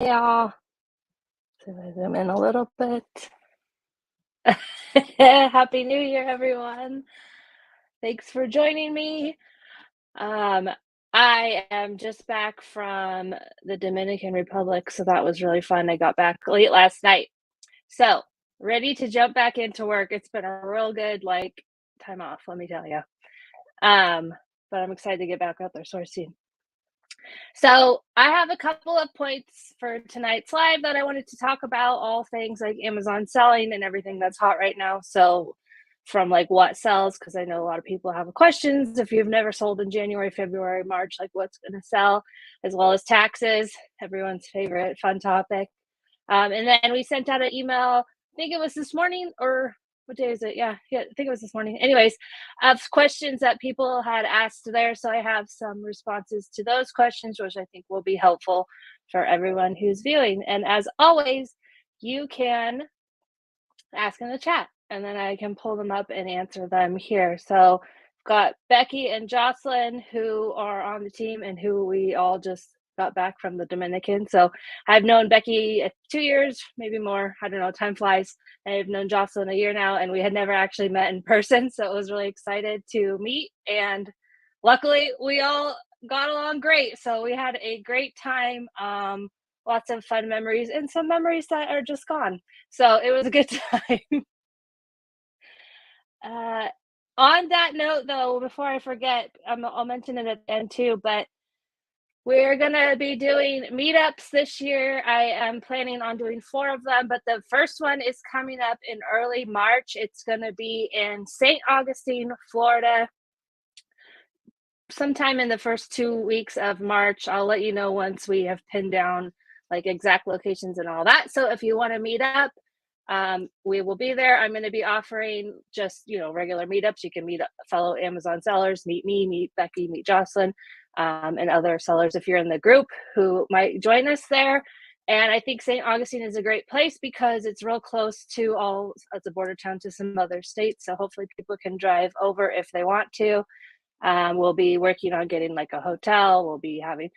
Y'all. So I zoom in a little bit. Happy New Year, everyone. Thanks for joining me. Um, I am just back from the Dominican Republic, so that was really fun. I got back late last night. So, ready to jump back into work. It's been a real good time off, let me tell you. Um, but I'm excited to get back out there sourcing. So I have a couple of points for tonight's live that I wanted to talk about, all things like Amazon selling and everything that's hot right now. So from like what sells, because I know a lot of people have questions. If you've never sold in January, February, March, like what's going to sell, as well as taxes, everyone's favorite fun topic. And then we sent out an email, I think it was this morning, or what day is it? Yeah, I think it was this morning. Anyways, of questions that people had asked there. So I have some responses to those questions, which I think will be helpful for everyone who's viewing. And as always, you can ask in the chat and then I can pull them up and answer them here. So I've got Becky and Jocelyn who are on the team and who we all just got back from the Dominican. So I've known Becky 2 years, maybe more. I don't know, time flies. I've known Jocelyn a year now and we had never actually met in person. So it was really excited to meet. And luckily we all got along great. So we had a great time. Lots of fun memories and some memories that are just gone. So it was a good time. Uh, on that note, though, before I forget, I'll mention it at the end too, but we're going to be doing meetups this year. I am planning on doing 4 of them, but the first one is coming up in early March. It's going to be in St. Augustine, Florida, sometime in the first 2 weeks of March. I'll let you know once we have pinned down like exact locations and all that. So if you want to meet up, we will be there. I'm going to be offering just, regular meetups. You can meet fellow Amazon sellers, meet me, meet Becky, meet Jocelyn, and other sellers if you're in the group who might join us there. And I think St. Augustine is a great place because it's real close to all as a border town to some other states. So hopefully people can drive over if they want to. We'll be working on getting like a hotel. We'll be having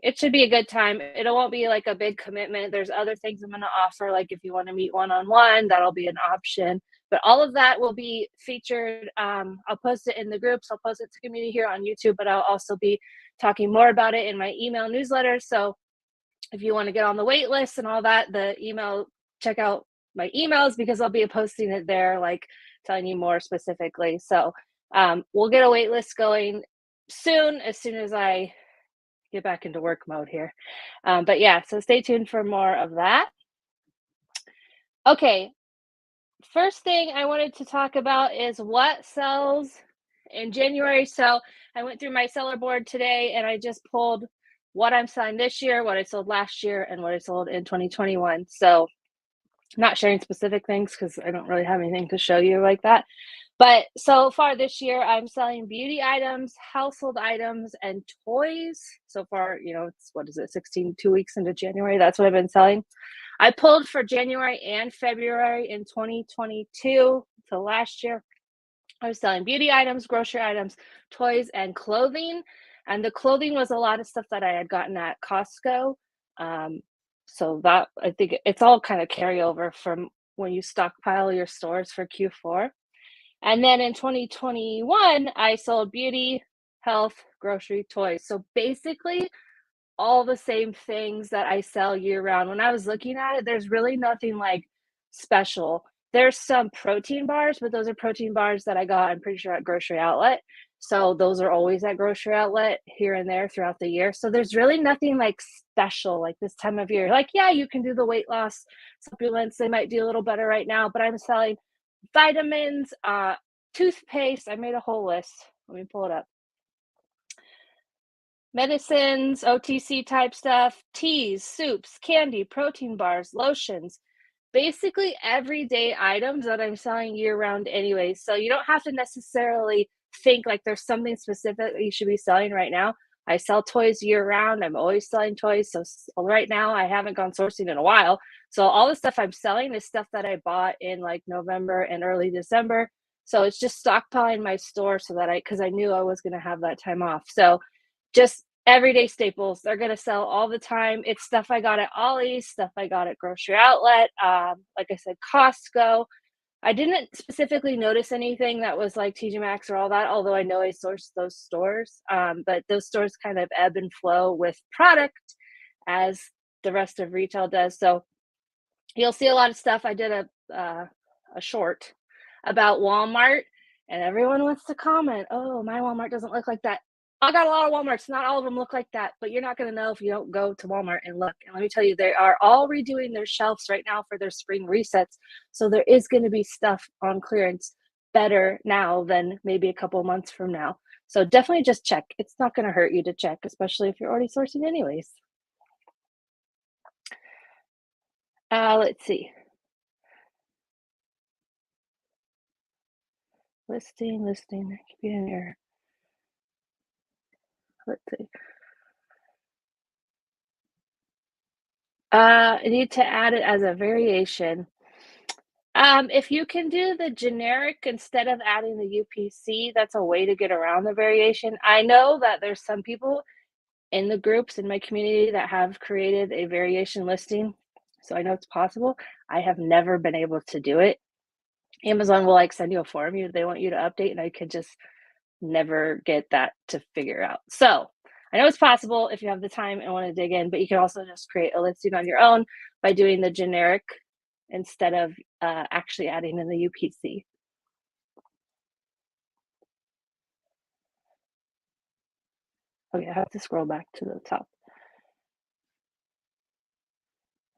it should be a good time. It won't be like a big commitment. There's other things I'm going to offer. Like if you want to meet one-on-one, that'll be an option. But all of that will be featured. I'll post it in the groups. I'll post it to community here on YouTube, but I'll also be talking more about it in my email newsletter. So if you want to get on the wait list and all that, check out my emails because I'll be posting it there, like telling you more specifically. So we'll get a wait list going soon, as soon as I get back into work mode here. But yeah, so stay tuned for more of that. Okay, first thing I wanted to talk about is what sells in January. So I went through my seller board today and I just pulled what I'm selling this year, what I sold last year, and what I sold in 2021. So I'm not sharing specific things because I don't really have anything to show you like that. But so far this year, I'm selling beauty items, household items, and toys. So far, it's, 2 weeks into January. That's what I've been selling. I pulled for January and February in 2022. So last year, I was selling beauty items, grocery items, toys, and clothing. And the clothing was a lot of stuff that I had gotten at Costco. So that, I think it's all kind of carryover from when you stockpile your stores for Q4. And then in 2021, I sold beauty, health, grocery, toys. So basically, all the same things that I sell year round. When I was looking at it, there's really nothing like special. There's some protein bars, but those are protein bars that I got, I'm pretty sure, at Grocery Outlet. So those are always at Grocery Outlet here and there throughout the year. So there's really nothing like special like this time of year. Like, yeah, you can do the weight loss supplements. They might do a little better right now, but I'm selling vitamins, toothpaste. I made a whole list. Let me pull it up. Medicines, OTC type stuff, teas, soups, candy, protein bars, lotions, basically everyday items that I'm selling year round anyway. So you don't have to necessarily think like there's something specific that you should be selling right now. I sell toys year round. I'm always selling toys. So right now I haven't gone sourcing in a while. So all the stuff I'm selling is stuff that I bought in like November and early December. So it's just stockpiling my store so that because I knew I was going to have that time off. So just everyday staples. They're gonna sell all the time. It's stuff I got at Ollie's, stuff I got at grocery outlet, like I said, Costco. I didn't specifically notice anything that was like TJ Maxx or all that, although I know I sourced those stores. But those stores kind of ebb and flow with product as the rest of retail does. So you'll see a lot of stuff. I did a short about Walmart, and everyone wants to comment, "Oh, my Walmart doesn't look like that." I got a lot of Walmarts. Not all of them look like that, but you're not going to know if you don't go to Walmart and look. And let me tell you, they are all redoing their shelves right now for their spring resets. So there is going to be stuff on clearance better now than maybe a couple of months from now. So definitely just check. It's not going to hurt you to check, especially if you're already sourcing anyways. Let's see. Listing, computer error. Let's see. I need to add it as a variation. If you can do the generic instead of adding the UPC, that's a way to get around the variation. I know that there's some people in the groups in my community that have created a variation listing, so I know it's possible. I have never been able to do it. Amazon will like send you a form they want you to update, and I could just never get that to figure out. So I know it's possible if you have the time and want to dig in, but you can also just create a listing on your own by doing the generic instead of actually adding in the UPC. Okay, I have to scroll back to the top.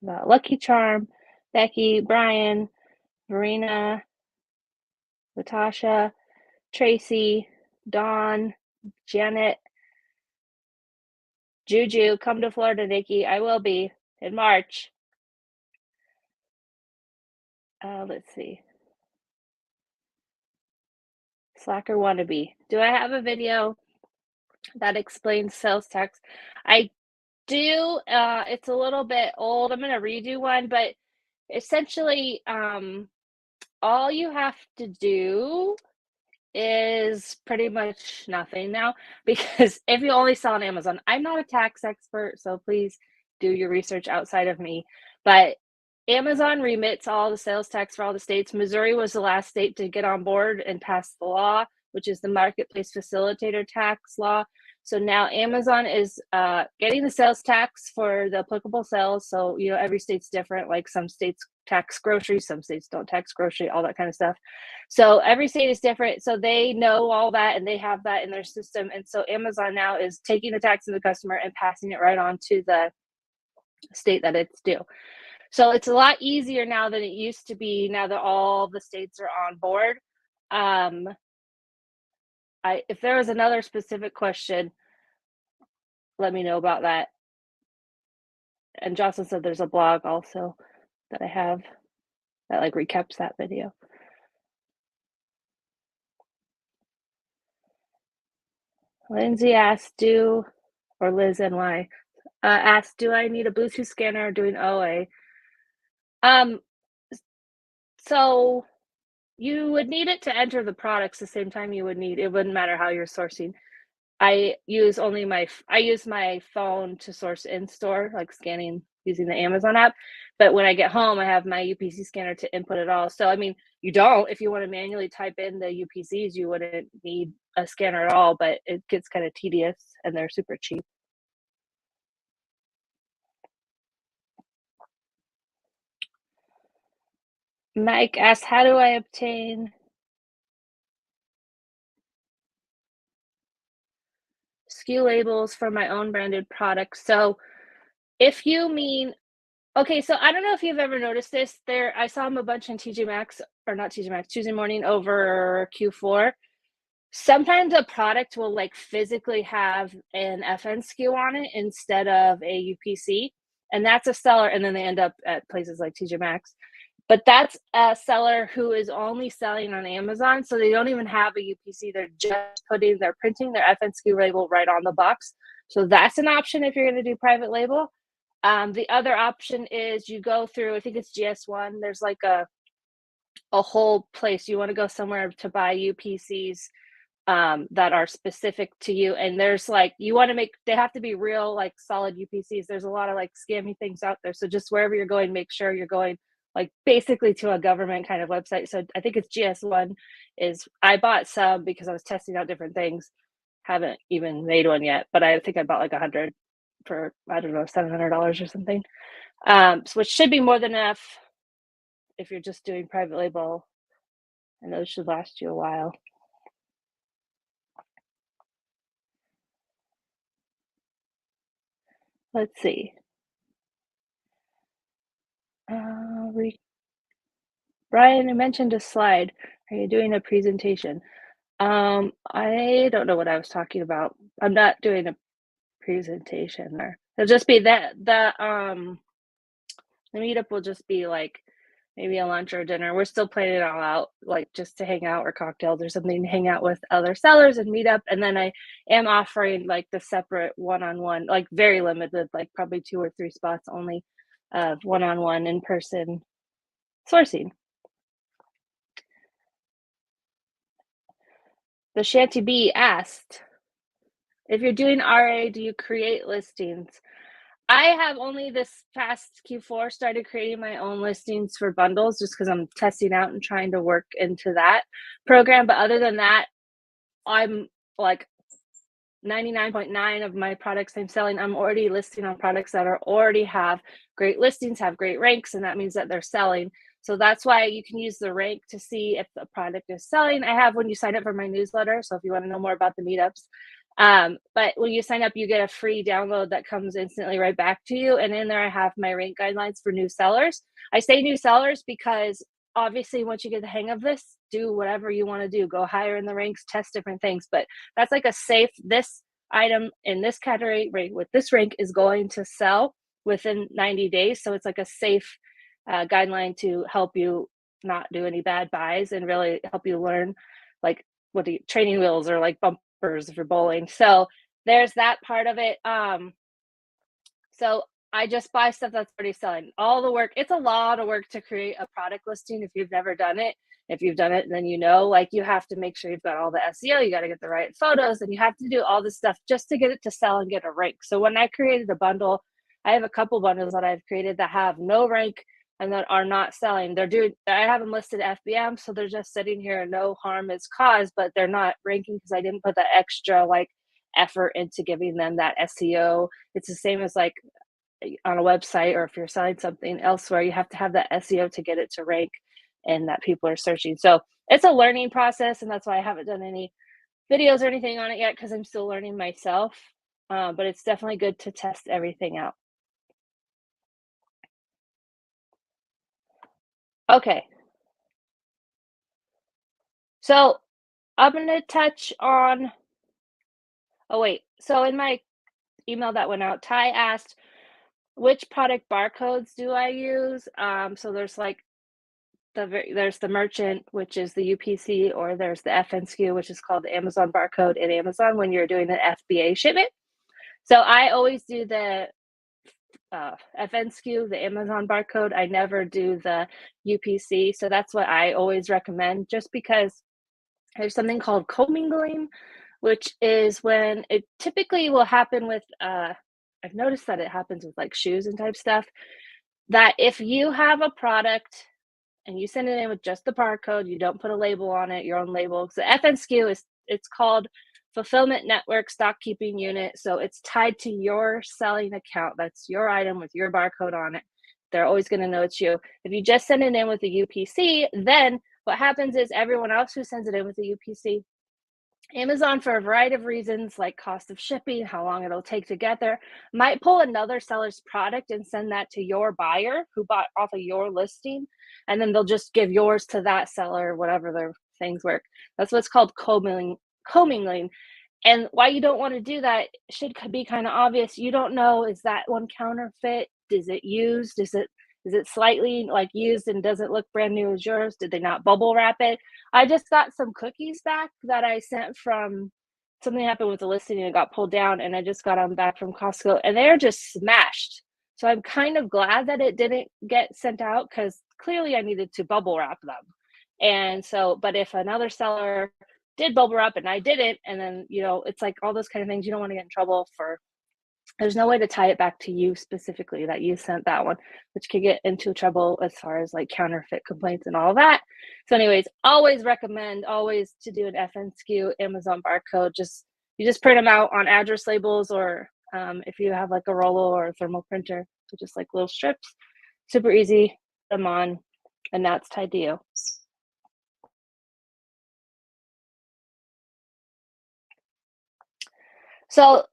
Lucky Charm, Becky, Brian, Verena, Latasha, Tracy, Dawn, Janet, Juju, come to Florida, Nikki. I will be in March. Let's see. Slacker wannabe. Do I have a video that explains sales tax? I do. It's a little bit old. I'm going to redo one, but essentially, all you have to do is pretty much nothing now, because if you only sell on Amazon, I'm not a tax expert, so please do your research outside of me. But Amazon remits all the sales tax for all the states. Missouri was the last state to get on board and pass the law, which is the marketplace facilitator tax law. So now Amazon is getting the sales tax for the applicable sales. So, you know, every state's different. Like some states tax groceries, some states don't tax grocery, all that kind of stuff. So every state is different. So they know all that and they have that in their system. And so Amazon now is taking the tax of the customer and passing it right on to the state that it's due. So it's a lot easier now than it used to be, now that all the states are on board. If there was another specific question, let me know about that. And Jocelyn said there's a blog also that I have that like recaps that video. Lindsay asked, Liz NY asked, do I need a Bluetooth scanner doing OA? So you would need it to enter the products the same time you would need, it wouldn't matter how you're sourcing. I use my phone to source in store, like scanning using the Amazon app. But when I get home, I have my UPC scanner to input it all. So, I mean, if you want to manually type in the UPCs, you wouldn't need a scanner at all, but it gets kind of tedious and they're super cheap. Mike asked, how do I obtain SKU labels for my own branded products? So if you mean, okay, so I don't know if you've ever noticed this. I saw them a bunch in TJ Maxx, or not TJ Maxx, Tuesday Morning over Q4. Sometimes a product will like physically have an FN SKU on it instead of a UPC, and that's a seller, and then they end up at places like TJ Maxx. But that's a seller who is only selling on Amazon, so they don't even have a UPC. They're printing their FN SKU label right on the box. So that's an option if you're going to do private label. The other option is you go through, I think it's GS1. There's like a whole place. You want to go somewhere to buy UPCs that are specific to you. And there's like, you want to make, they have to be real, like solid UPCs. There's a lot of like scammy things out there. So just wherever you're going, make sure you're going like basically to a government kind of website. So I think it's GS1 is, I bought some because I was testing out different things. Haven't even made one yet, but I think I bought like 100 for, I don't know, $700 or something. Which should be more than enough if you're just doing private label, and those should last you a while. Let's see. Brian, I mentioned a slide. Are you doing a presentation? I don't know what I was talking about. I'm not doing a presentation there. It'll just be that the meetup will just be like maybe a lunch or a dinner. We're still planning it all out, like just to hang out or cocktails or something, to hang out with other sellers and meet up. And then I am offering like the separate one-on-one, like very limited, like probably 2 or 3 spots only of one-on-one in-person sourcing. The Shanty Bee asked, if you're doing RA, do you create listings? I have only this past Q4 started creating my own listings for bundles just because I'm testing out and trying to work into that program. But other than that, I'm like 99.9 of my products I'm selling, I'm already listing on products that are already have great listings, have great ranks, and that means that they're selling. So that's why you can use the rank to see if the product is selling. I have when you sign up for my newsletter. So if you want to know more about the meetups, but when you sign up, you get a free download that comes instantly right back to you. And in there, I have my rank guidelines for new sellers. I say new sellers because obviously once you get the hang of this, do whatever you want to do, go higher in the ranks, test different things. But that's like a safe, this item in this category with this rank is going to sell within 90 days. So it's like a safe guideline to help you not do any bad buys and really help you learn like what the training wheels or like bumpers for bowling. So there's that part of it. So I just buy stuff that's already selling. All the work, it's a lot of work to create a product listing if you've never done it. If you've done it, then you know, like you have to make sure you've got all the SEO, you got to get the right photos, and you have to do all this stuff just to get it to sell and get a rank. So when I created a bundle, I have a couple bundles that I've created that have no rank and that are not selling. I have them listed FBM, so they're just sitting here and no harm is caused, but they're not ranking because I didn't put that extra like effort into giving them that SEO. It's the same as like on a website, or if you're selling something elsewhere, you have to have that SEO to get it to rank and that people are searching. So it's a learning process, and that's why I haven't done any videos or anything on it yet, because I'm still learning myself. But it's definitely good to test everything out. Okay. So I'm going to touch on, oh wait, so in my email that went out, Ty asked, which product barcodes do I use? So there's like there's the merchant, which is the UPC, or there's the FNSKU, which is called the Amazon barcode in Amazon when you're doing an FBA shipment. So I always do the FNSKU, the Amazon barcode. I never do the UPC. So that's what I always recommend, just because there's something called co-mingling, which is when it typically will happen with, I've noticed that it happens with like shoes and type stuff, that if you have a product and you send it in with just the barcode, you don't put a label on it, your own label. So FNSKU it's called Fulfillment Network Stock Keeping Unit. So it's tied to your selling account. That's your item with your barcode on it. They're always going to know it's you. If you just send it in with a UPC, then what happens is everyone else who sends it in with a UPC, Amazon, for a variety of reasons, like cost of shipping, how long it'll take to get there, might pull another seller's product and send that to your buyer who bought off of your listing. And then they'll just give yours to that seller, whatever their things work. That's what's called co-mingling. And why you don't want to do that should be kind of obvious. You don't know, is that one counterfeit? Is it used? Is it slightly like used and doesn't look brand new as yours? Did they not bubble wrap it? I just got some cookies back that I sent from, something happened with the listing and it got pulled down, and I just got them back from Costco and they're just smashed. So I'm kind of glad that it didn't get sent out, because clearly I needed to bubble wrap them. And so, but if another seller did bubble wrap and I didn't. And then, it's like all those kind of things. You don't want to get in trouble for. There's no way to tie it back to you specifically that you sent that one, which could get into trouble as far as like counterfeit complaints and all that. So anyways, always recommend always to do an FNSKU Amazon barcode. You just print them out on address labels, or if you have like a Rollo or a thermal printer, so just like little strips, super easy, put them on, and that's tied to you. So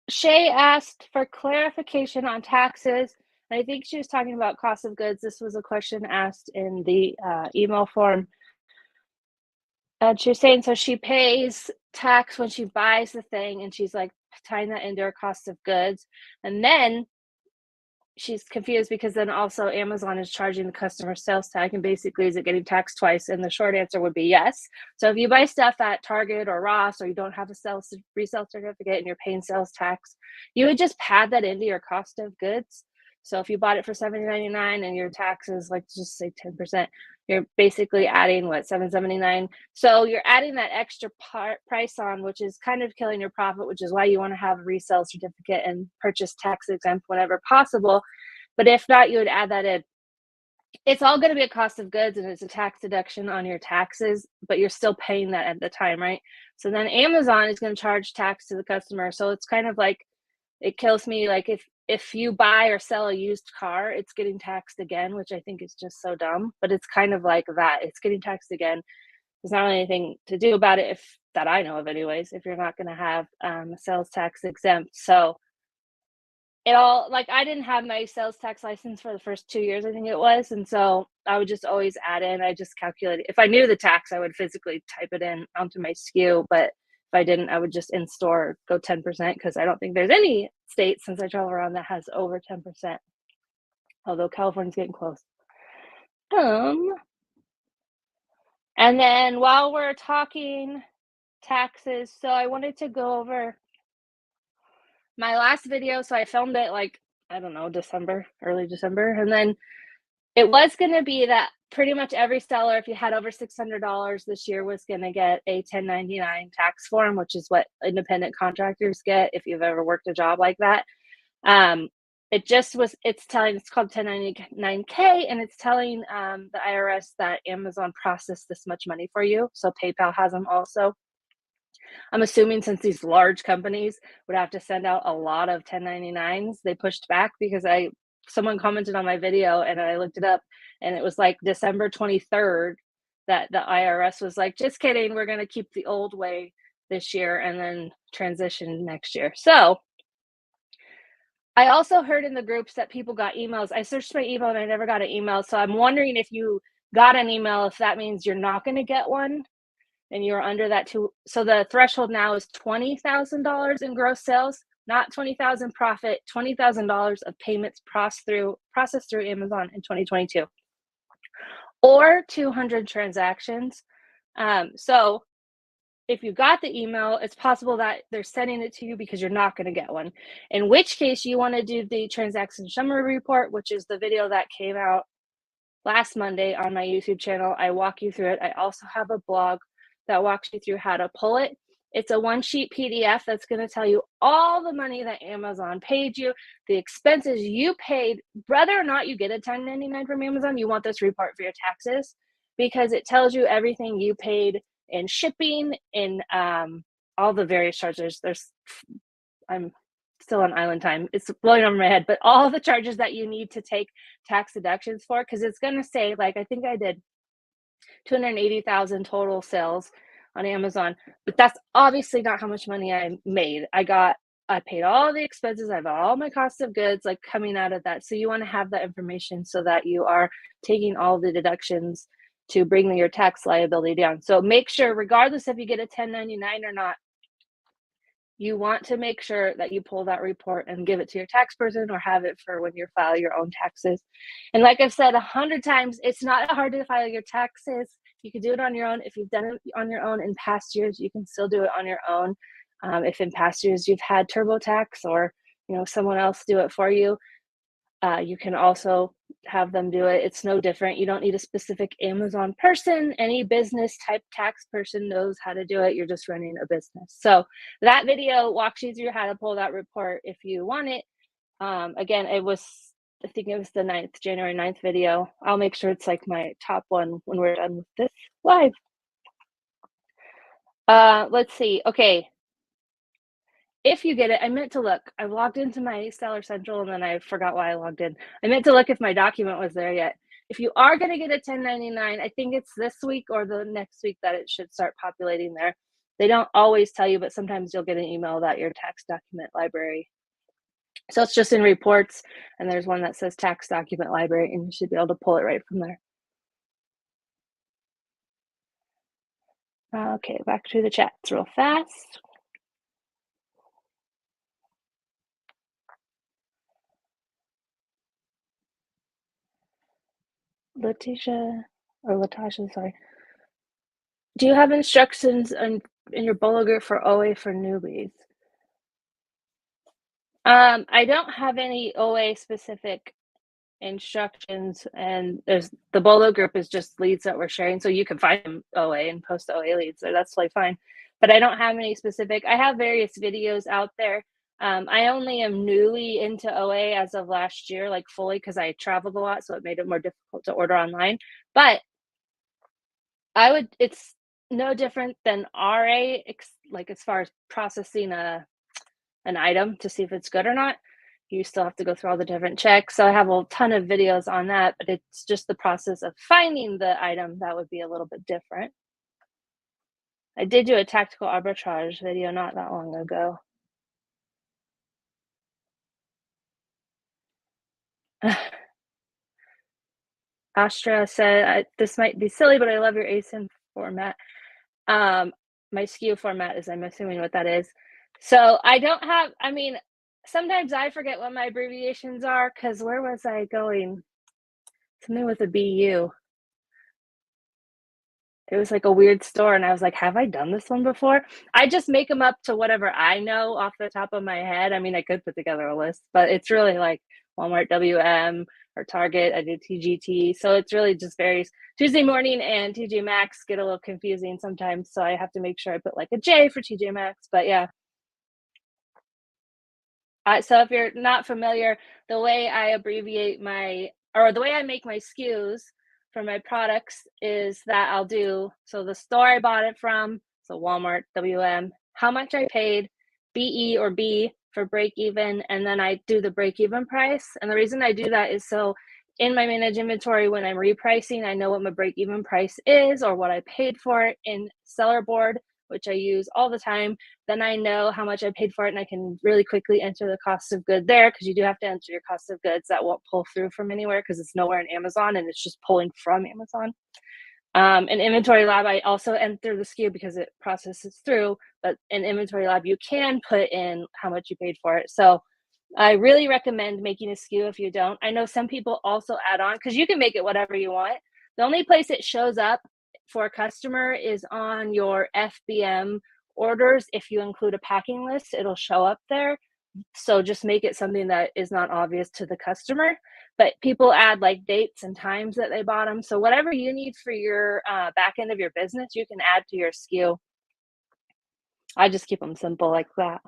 Shay asked for clarification on taxes. And I think she was talking about cost of goods. This was a question asked in the email form. And she was saying, so she pays tax when she buys the thing, and she's like tying that into her cost of goods. And then she's confused because then also Amazon is charging the customer sales tax, and basically is it getting taxed twice? And the short answer would be yes. So if you buy stuff at Target or Ross, or you don't have a resale certificate and you're paying sales tax, you would just pad that into your cost of goods. So if you bought it for $7.99 and your tax is like, just say 10%, you're basically adding what, $7.79. So you're adding that extra price on, which is kind of killing your profit, which is why you want to have a resale certificate and purchase tax exempt whenever possible. But if not, you would add that in. It's all going to be a cost of goods, and it's a tax deduction on your taxes, but you're still paying that at the time, right? So then Amazon is going to charge tax to the customer. So it's kind of like, it kills me. Like if you buy or sell a used car, it's getting taxed again, which I think is just so dumb, but it's kind of like that. It's getting taxed again. There's not really anything to do about it, that I know of anyways, if you're not going to have sales tax exempt. So it all, like, I didn't have my sales tax license for the first 2 years, I think it was. And so I would just always add in, I just calculated. If I knew the tax, I would physically type it in onto my SKU. But if I didn't, I would just in store go 10%, because I don't think there's any state, since I travel around, that has over 10%. Although California's getting close. And then while we're talking taxes, so I wanted to go over my last video. So I filmed it like, I don't know, early December. And then it was going to be that pretty much every seller, if you had over $600 this year, was going to get a 1099 tax form, which is what independent contractors get if you've ever worked a job like that. It's called 1099K, and it's telling the IRS that Amazon processed this much money for you. So PayPal has them also. I'm assuming since these large companies would have to send out a lot of 1099s, they pushed back, because someone commented on my video and I looked it up, and it was like December 23rd that the IRS was like, just kidding, we're going to keep the old way this year and then transition next year. So I also heard in the groups that people got emails. I searched my email and I never got an email. So I'm wondering, if you got an email, if that means you're not going to get one and you're under that too. So the threshold now is $20,000 in gross sales, not $20,000 profit, $20,000 of payments processed through Amazon in 2022, or 200 transactions. So if you got the email, it's possible that they're sending it to you because you're not going to get one, in which case you want to do the transaction summary report, which is the video that came out last Monday on my YouTube channel. I walk you through it. I also have a blog that walks you through how to pull it. It's a one-sheet PDF that's going to tell you all the money that Amazon paid you, the expenses you paid. Whether or not you get a 1099 from Amazon, you want this report for your taxes, because it tells you everything you paid in shipping, in all the various charges. I'm still on island time. It's blowing over my head, but all the charges that you need to take tax deductions for, because it's going to say, like, I think I did 280,000 total sales on Amazon, but that's obviously not how much money I made. I paid all the expenses. I have all my cost of goods like coming out of that. So you want to have that information so that you are taking all the deductions to bring your tax liability down. So make sure, regardless if you get a 1099 or not, you want to make sure that you pull that report and give it to your tax person, or have it for when you file your own taxes. And like I've said 100 times, it's not hard to file your taxes. You can do it on your own. If you've done it on your own in past years, you can still do it on your own. If in past years you've had TurboTax, or someone else do it for you, You can also have them do it. It's no different. You don't need a specific Amazon person. Any business type tax person knows how to do it. You're just running a business. So that video walks you through how to pull that report if you want it. Again, I think it was the January 9th video. I'll make sure it's like my top one when we're done with this live. Let's see. Okay. If you get it, I meant to look. I logged into my Seller Central and then I forgot why I logged in. I meant to look if my document was there yet. If you are going to get a 1099, I think it's this week or the next week that it should start populating there. They don't always tell you, but sometimes you'll get an email about your tax document library. So it's just in reports, and there's one that says tax document library, and you should be able to pull it right from there. Okay, back to the chats real fast. Latasha, sorry. Do you have instructions in your Bolo group for OA for newbies? I don't have any OA specific instructions, and there's the Bolo group is just leads that we're sharing, so you can find them OA and post OA leads, so that's totally fine. But I don't have any specific. I have various videos out there. I only am newly into OA as of last year, like fully, because I traveled a lot, so it made it more difficult to order online. But it's no different than RA, like as far as processing an item to see if it's good or not. You still have to go through all the different checks. So I have a ton of videos on that, but it's just the process of finding the item that would be a little bit different. I did do a tactical arbitrage video not that long ago. Astra said, this might be silly, but I love your ASIN format. My SKU format is, I'm assuming what that is. So I don't have, I mean, sometimes I forget what my abbreviations are, because where was I going? Something with a BU. It was like a weird store, and I was like, have I done this one before? I just make them up to whatever I know off the top of my head. I mean, I could put together a list, but it's really like Walmart WM or Target. I do TGT. So it's really just varies. Tuesday morning and TJ Maxx get a little confusing sometimes. So I have to make sure I put like a J for TJ Maxx. But yeah. So if you're not familiar, the way I abbreviate the way I make my SKUs for my products is that I'll do, so the store I bought it from, so Walmart, WM, how much I paid, BE or B for break even, and then I do the break even price. And the reason I do that is so in my managed inventory, when I'm repricing, I know what my break even price is or what I paid for it in Seller Board, which I use all the time. Then I know how much I paid for it, and I can really quickly enter the cost of good there, because you do have to enter your cost of goods. That won't pull through from anywhere because it's nowhere in Amazon, and it's just pulling from Amazon. In Inventory Lab, I also enter the SKU because it processes through, but in Inventory Lab, you can put in how much you paid for it. So I really recommend making a SKU if you don't. I know some people also add on, because you can make it whatever you want. The only place it shows up for a customer is on your FBM orders. If you include a packing list, it'll show up there. So just make it something that is not obvious to the customer. But people add like dates and times that they bought them. So whatever you need for your back end of your business, you can add to your SKU. I just keep them simple like that.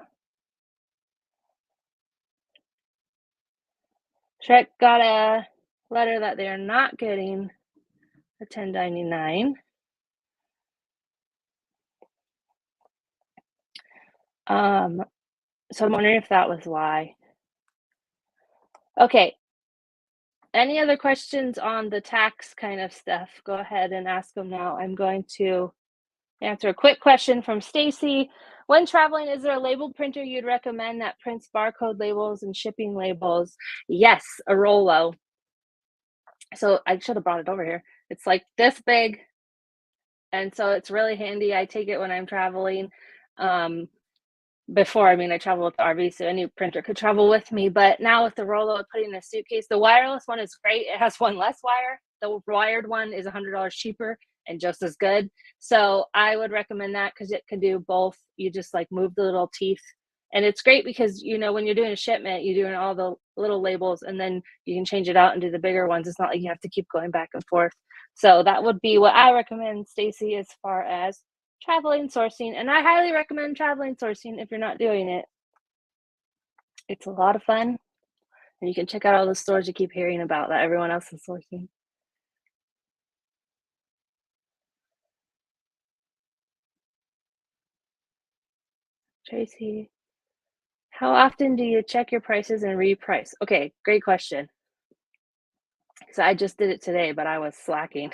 Shrek got a letter that they're not getting a 1099. So I'm wondering if that was why. Okay. Any other questions on the tax kind of stuff? Go ahead and ask them now. I'm going to answer a quick question from Stacy. When traveling, is there a label printer you'd recommend that prints barcode labels and shipping labels? Yes, a Rollo. So I should have brought it over here. It's like this big, and so it's really handy. I take it when I'm traveling. Before, I mean, I travel with the RV, so any printer could travel with me. But now with the Rollo, I put in a suitcase. The wireless one is great. It has one less wire. The wired one is $100 cheaper and just as good. So I would recommend that, because it can do both. You just like move the little teeth And it's great because, when you're doing a shipment, you're doing all the little labels and then you can change it out and do the bigger ones. It's not like you have to keep going back and forth. So that would be what I recommend, Stacy, as far as traveling sourcing. And I highly recommend traveling sourcing if you're not doing it. It's a lot of fun. And you can check out all the stores you keep hearing about that everyone else is sourcing. Tracy, how often do you check your prices and reprice? Okay, great question. So I just did it today, but I was slacking.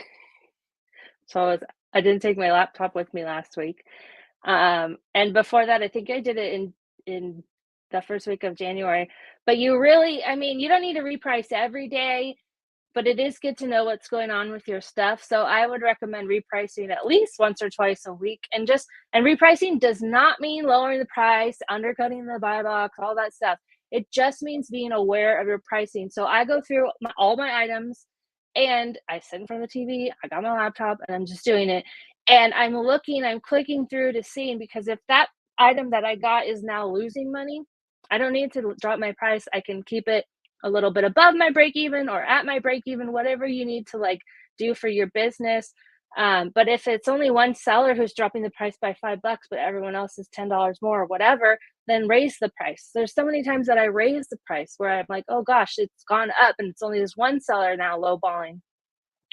So I didn't take my laptop with me last week. And before that, I think I did it in the first week of January. But you really, you don't need to reprice every day, but it is good to know what's going on with your stuff. So I would recommend repricing at least once or twice a week. And repricing does not mean lowering the price, undercutting the buy box, all that stuff. It just means being aware of your pricing. So I go through all my items and I sit in front of the TV, I got my laptop and I'm just doing it. And I'm clicking through to see, because if that item that I got is now losing money, I don't need to drop my price. I can keep it a little bit above my break even or at my break even, whatever you need to do for your business. But if it's only one seller who's dropping the price by $5, but everyone else is $10 more or whatever, then raise the price. There's so many times that I raise the price where I'm like, oh gosh, it's gone up and it's only this one seller now lowballing.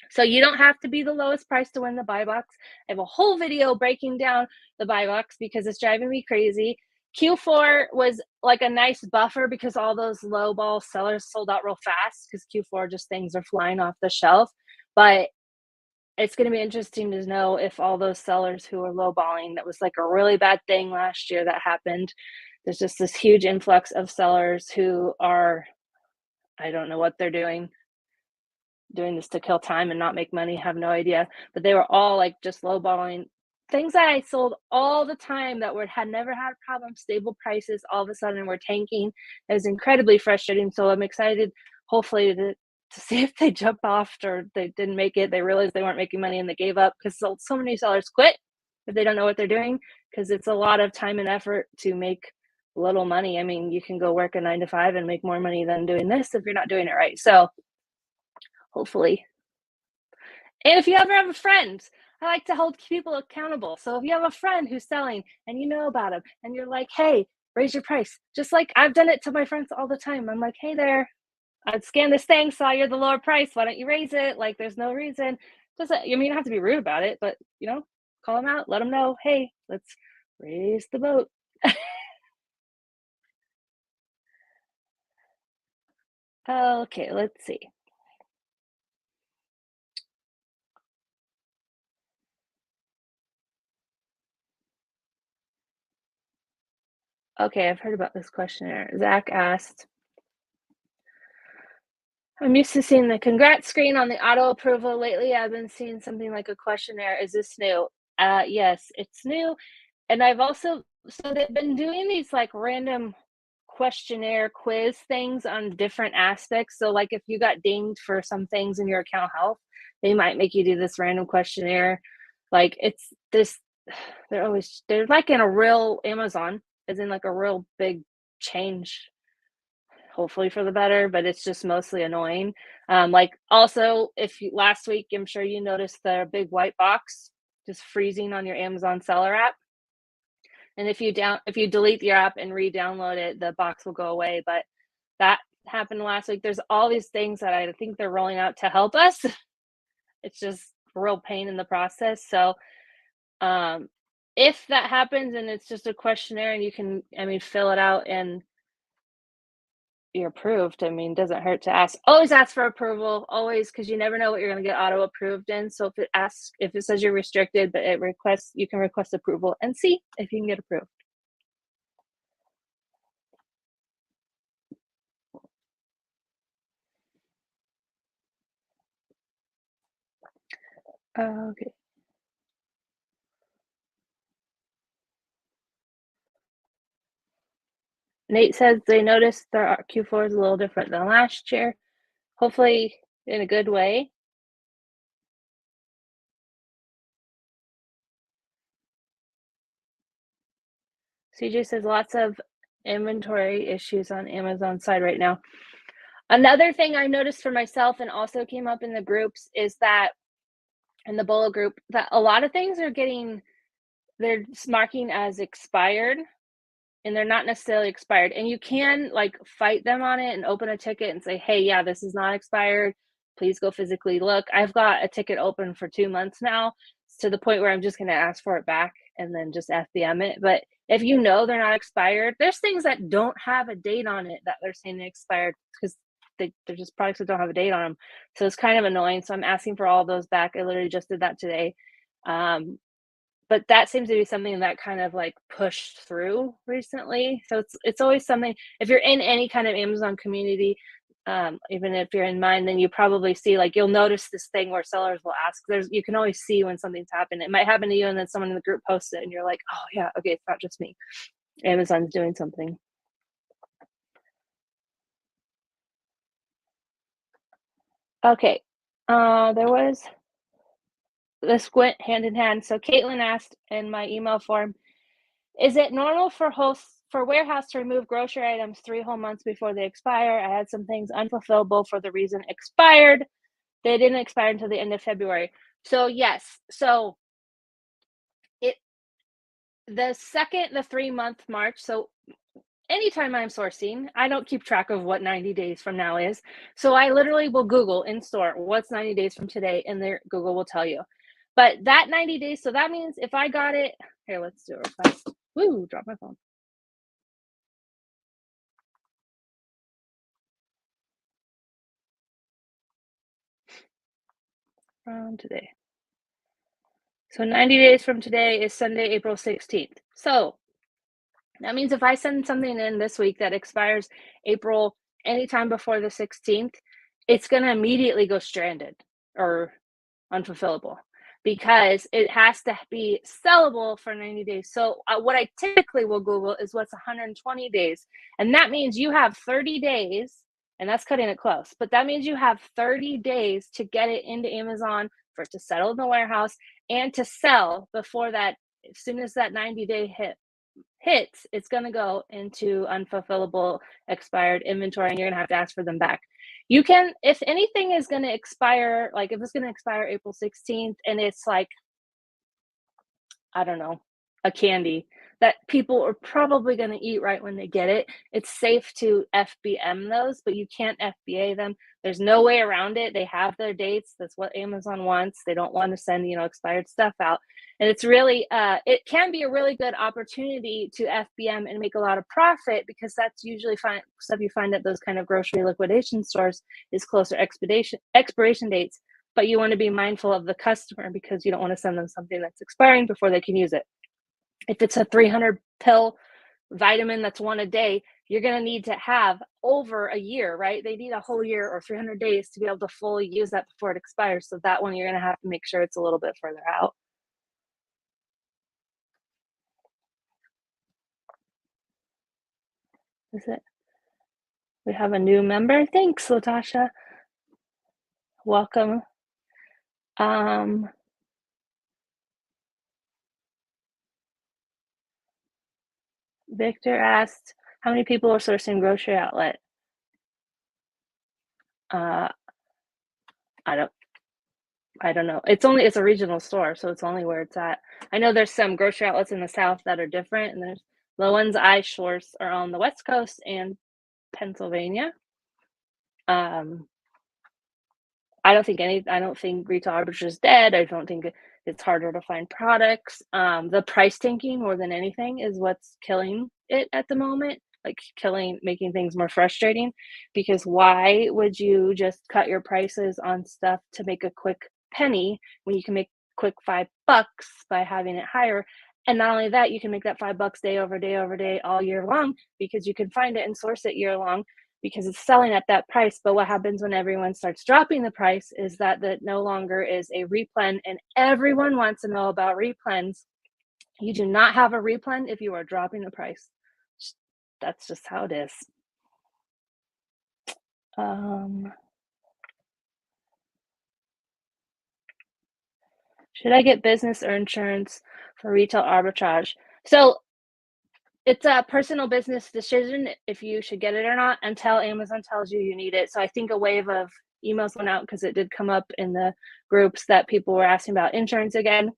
So you don't have to be the lowest price to win the buy box. I have a whole video breaking down the buy box because it's driving me crazy. Q4 was like a nice buffer because all those low ball sellers sold out real fast because Q4 just things are flying off the shelf. But it's going to be interesting to know if all those sellers who are lowballing, that was like a really bad thing last year that happened. There's just this huge influx of sellers who are, I don't know what they're doing this to kill time and not make money, have no idea. But they were all like just lowballing things that I sold all the time that had never had a problem, stable prices, all of a sudden were tanking. It was incredibly frustrating. So I'm excited, hopefully, to see if they jump off or they didn't make it. They realized they weren't making money and they gave up, because so many sellers quit if they don't know what they're doing, because it's a lot of time and effort to make little money. You can go work a 9 to 5 and make more money than doing this if you're not doing it right. So hopefully. And if you ever have a friend, I like to hold people accountable. So if you have a friend who's selling and you know about them and you're like, hey, raise your price. Just like I've done it to my friends all the time. I'm like, hey there, I'd scan this thing, saw you're the lower price. Why don't you raise it? Like, there's no reason. You don't have to be rude about it, but call them out, let them know, hey, let's raise the boat. Okay, let's see. Okay, I've heard about this questionnaire. Zach asked, I'm used to seeing the congrats screen on the auto approval. Lately, I've been seeing something like a questionnaire. Is this new? Yes, it's new. And I've also, so they've been doing these like random questionnaire quiz things on different aspects. So, like if you got dinged for some things in your account health, they might make you do this random questionnaire. Like it's this, they're like in a real Amazon, as in like a real big change, hopefully for the better, but it's just mostly annoying. Like also, if you, last week, I'm sure you noticed the big white box just freezing on your Amazon seller app. And if you delete your app and re-download it, the box will go away. But that happened last week. There's all these things that I think they're rolling out to help us. It's just a real pain in the process. So if that happens and it's just a questionnaire and you can, fill it out and you're approved, doesn't hurt to ask. Always ask for approval, always, because you never know what you're going to get auto approved in. So if it says you're restricted, but you can request approval and see if you can get approved. Okay. Nate says they noticed their Q4 is a little different than last year. Hopefully in a good way. CJ says lots of inventory issues on Amazon side right now. Another thing I noticed for myself and also came up in the groups is that in the Bolo group that a lot of things are they're marking as expired and they're not necessarily expired. And you can like fight them on it and open a ticket and say, hey, yeah, this is not expired. Please go physically look. I've got a ticket open for 2 months now to the point where I'm just going to ask for it back and then just FBM it. But if you know they're not expired, there's things that don't have a date on it that they're saying they expired because they're just products that don't have a date on them. So it's kind of annoying. So I'm asking for all those back. I literally just did that today. But that seems to be something that kind of like pushed through recently. So it's always something if you're in any kind of Amazon community, even if you're in mine, then you probably see like you'll notice this thing where sellers will ask. You can always see when something's happened. It might happen to you, and then someone in the group posts it, and you're like, oh yeah, okay, it's not just me. Amazon's doing something. Okay, this went hand in hand. So Caitlin asked in my email form, is it normal for warehouse to remove grocery items 3 whole months before they expire? I had some things unfulfillable for the reason expired. They didn't expire until the end of February. So yes, so it the 3-month March. So anytime I'm sourcing, I don't keep track of what 90 days from now is. So I literally will Google in store what's 90 days from today, and there Google will tell you. But that 90 days, so that means if I got it, here, let's do it real fast. Woo, drop my phone. From today. So 90 days from today is Sunday, April 16th. So that means if I send something in this week that expires April anytime before the 16th, it's going to immediately go stranded or unfulfillable because it has to be sellable for 90 days. So what I typically will Google is what's 120 days. And that means you have 30 days, and that's cutting it close, but that means you have 30 days to get it into Amazon for it to settle in the warehouse and to sell before that. As soon as that 90-day hits, it's going to go into unfulfillable expired inventory, and you're going to have to ask for them back. You can, if anything is going to expire, like if it's going to expire April 16th and it's like, I don't know, a candy that people are probably going to eat right when they get it, it's safe to FBM those, but you can't FBA them. There's no way around it. They have their dates. That's what Amazon wants. They don't want to send, expired stuff out. And it's really, it can be a really good opportunity to FBM and make a lot of profit because that's usually stuff you find at those kind of grocery liquidation stores is closer expiration dates. But you want to be mindful of the customer because you don't want to send them something that's expiring before they can use it. If it's a 300 pill vitamin that's one a day, you're going to need to have over a year, right? They need a whole year or 300 days to be able to fully use that before it expires. So that one, you're going to have to make sure it's a little bit further out. Is it? We have a new member. Thanks, Latasha. Welcome. Victor asked, how many people are sourcing grocery outlet? I don't know. It's a regional store, so it's only where it's at. I know there's some grocery outlets in the South that are different, and there's the ones I source are on the West Coast and Pennsylvania. I don't think retail arbitrage is dead. I don't think it's harder to find products. The price tanking more than anything is what's killing it at the moment, like making things more frustrating. Because why would you just cut your prices on stuff to make a quick penny when you can make quick $5 by having it higher? And not only that, you can make that $5 day over day over day all year long because you can find it and source it year long because it's selling at that price. But what happens when everyone starts dropping the price is that no longer is a replen, and everyone wants to know about replens. You do not have a replen if you are dropping the price. That's just how it is. Should I get business or insurance for retail arbitrage? So It's a personal business decision if you should get it or not until Amazon tells you you need it. So I think a wave of emails went out because it did come up in the groups that people were asking about insurance again.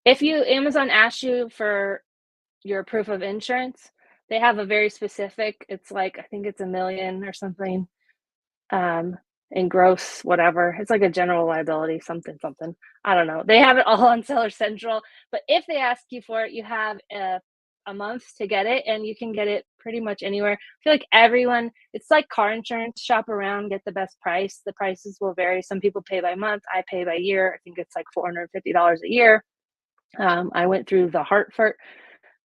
If Amazon asks you for your proof of insurance, they have a very specific, it's like, I think it's $1 million or something, in gross, whatever. It's like a general liability, something. I don't know. They have it all on Seller Central, but if they ask you for it, you have a month to get it, and you can get it pretty much anywhere. I feel like everyone, it's like car insurance, shop around, get the best price. The prices will vary. Some people pay by month. I pay by year. I think it's like $450 a year. I went through the Hartford,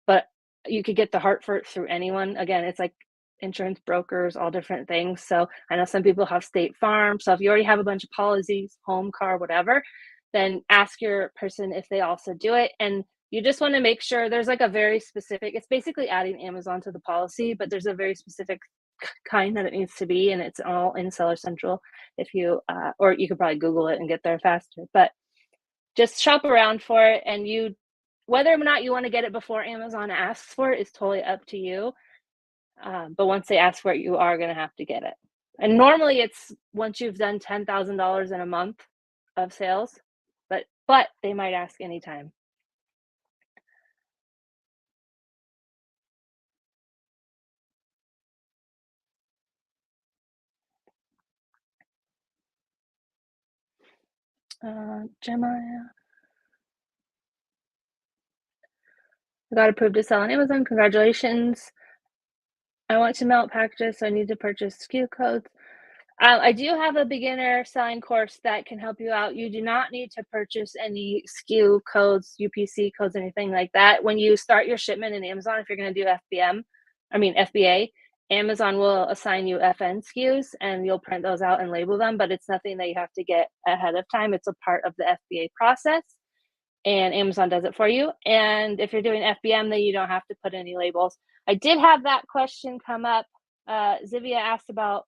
but you could get the Hartford through anyone. Again, it's like insurance brokers, all different things. So I know some people have State Farm. So if you already have a bunch of policies, home, car, whatever, then ask your person if they also do it. And you just want to make sure there's like a very specific, it's basically adding Amazon to the policy, but there's a very specific kind that it needs to be. And it's all in Seller Central if you, or you could probably Google it and get there faster, but just shop around for it. And whether or not you want to get it before Amazon asks for it is totally up to you. But once they ask for it, you are going to have to get it. And normally it's once you've done $10,000 in a month of sales, but they might ask anytime. Jeremiah. I got approved to sell on Amazon. Congratulations. I want to mail out packages, so I need to purchase SKU codes. I do have a beginner selling course that can help you out. You do not need to purchase any SKU codes, UPC codes, anything like that. When you start your shipment in Amazon, if you're going to do FBA, Amazon will assign you FN SKUs and you'll print those out and label them, but it's nothing that you have to get ahead of time. It's a part of the FBA process and Amazon does it for you. And if you're doing FBM, then you don't have to put any labels. I did have that question come up. Zivia asked about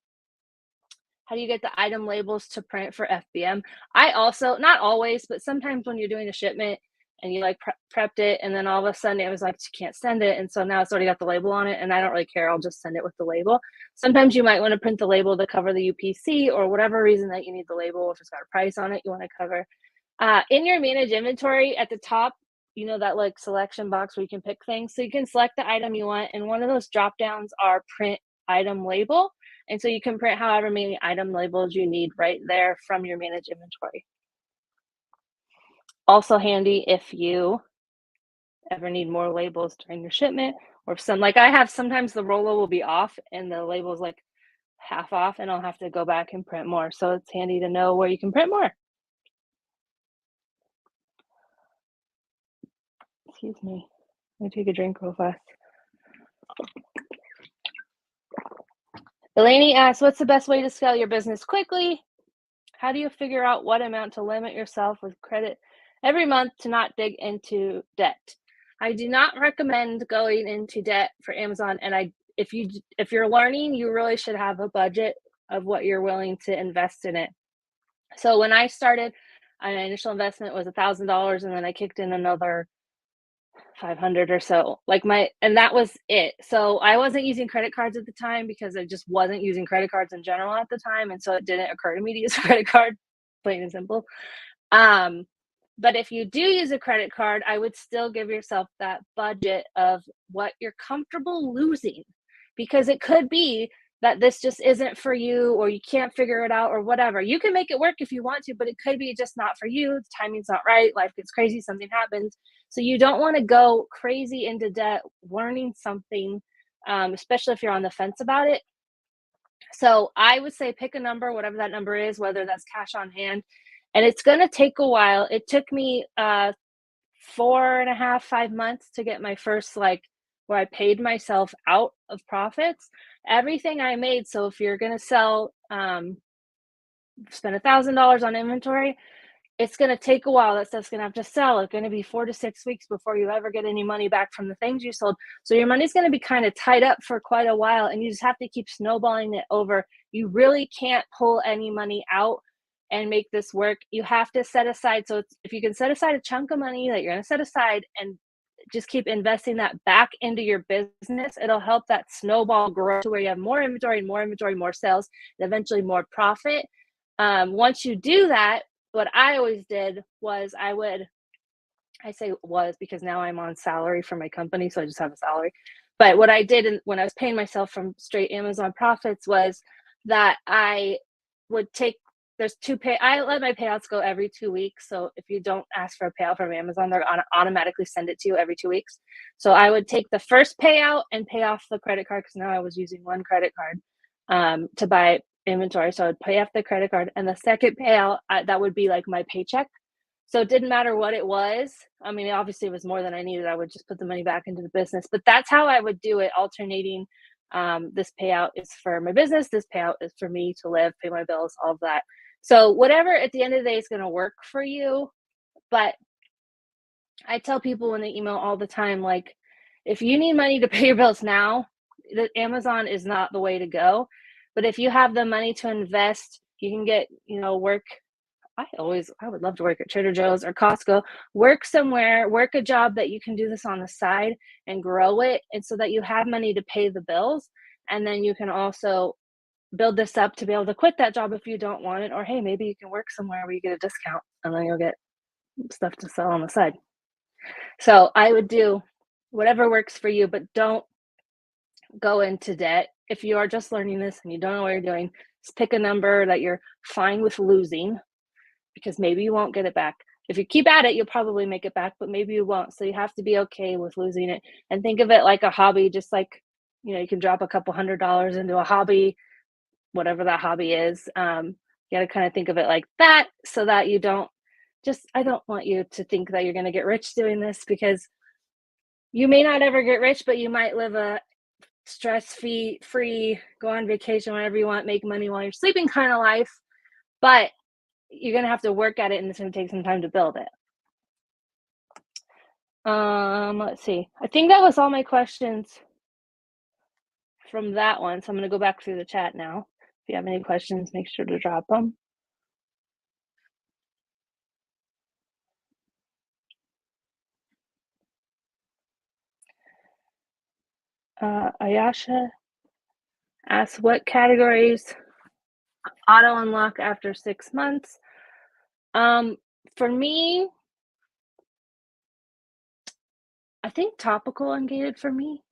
how do you get the item labels to print for FBM? I also, not always, but sometimes when you're doing a shipment and you like prepped it and then all of a sudden it was like, you can't send it. And so now it's already got the label on it and I don't really care. I'll just send it with the label. Sometimes you might want to print the label to cover the UPC or whatever reason that you need the label. If it's got a price on it, you want to cover. In your manage inventory at the top, you know, that like selection box where you can pick things. So you can select the item you want. And one of those drop downs are print item label. And so you can print however many item labels you need right there from your manage inventory. Also handy if you ever need more labels during your shipment or if like I have, sometimes the roller will be off and the label is like half off and I'll have to go back and print more. So it's handy to know where you can print more. Excuse me. Let me take a drink real fast. Eleni asks, what's the best way to scale your business quickly? How do you figure out what amount to limit yourself with credit every month to not dig into debt? I do not recommend going into debt for Amazon. And if you're learning, you really should have a budget of what you're willing to invest in it. So when I started, my initial investment was $1,000 and then I kicked in another 500 or so, and that was it. So I wasn't using credit cards at the time because I just wasn't using credit cards in general at the time. And so it didn't occur to me to use a credit card, plain and simple. But if you do use a credit card, I would still give yourself that budget of what you're comfortable losing, because it could be that this just isn't for you or you can't figure it out or whatever. You can make it work if you want to, but it could be just not for you. The timing's not right. Life gets crazy. Something happens. So you don't want to go crazy into debt learning something, especially if you're on the fence about it. So I would say pick a number, whatever that number is, whether that's cash on hand. And it's going to take a while. It took me 4.5, 5 months to get my first, where I paid myself out of profits, everything I made. So if you're going to sell, spend $1,000 on inventory, it's going to take a while. That stuff's going to have to sell. It's going to be 4 to 6 weeks before you ever get any money back from the things you sold. So your money's going to be kind of tied up for quite a while, and you just have to keep snowballing it over. You really can't pull any money out and make this work. You have to set aside. So if you can set aside a chunk of money that you're going to set aside and just keep investing that back into your business. It'll help that snowball grow to where you have more inventory and more inventory, more sales, and eventually more profit. Once you do that, what I always did was I say was because now I'm on salary for my company, so I just have a salary. But what I did when I was paying myself from straight Amazon profits was that I would take there's two pay I let my payouts go every 2 weeks. So if you don't ask for a payout from Amazon, they're gonna automatically send it to you every 2 weeks. So I would take the first payout and pay off the credit card because now I was using one credit card to buy inventory. So I would pay off the credit card, and the second payout that would be like my paycheck. So it didn't matter what it was. I mean, obviously, it was more than I needed. I would just put the money back into the business. But that's how I would do it, alternating. This payout is for my business. This payout is for me to live, pay my bills, all of that. So whatever at the end of the day is going to work for you. But I tell people when they email all the time, like, if you need money to pay your bills now, Amazon is not the way to go. But if you have the money to invest, you can get, work. I would love to work at Trader Joe's or Costco. Work somewhere, work a job that you can do this on the side and grow it, and so that you have money to pay the bills. And then you can also build this up to be able to quit that job if you don't want it. Or hey, maybe you can work somewhere where you get a discount and then you'll get stuff to sell on the side. So I would do whatever works for you, but don't go into debt. If you are just learning this and you don't know what you're doing, just pick a number that you're fine with losing, because maybe you won't get it back. If you keep at it, you'll probably make it back, but maybe you won't. So you have to be okay with losing it, and think of it like a hobby. Just like, you can drop a couple $100 into a hobby, whatever that hobby is. You got to kind of think of it like that, so that you don't I don't want you to think that you're going to get rich doing this, because you may not ever get rich, but you might live a stress-free, go on vacation whenever you want, make money while you're sleeping kind of life. But you're going to have to work at it, and it's going to take some time to build it. Let's see. I think that was all my questions from that one. So I'm going to go back through the chat now. If you have any questions, make sure to drop them. Ayasha asks, what categories auto unlock after 6 months? For me, I think Topical Ungated for me,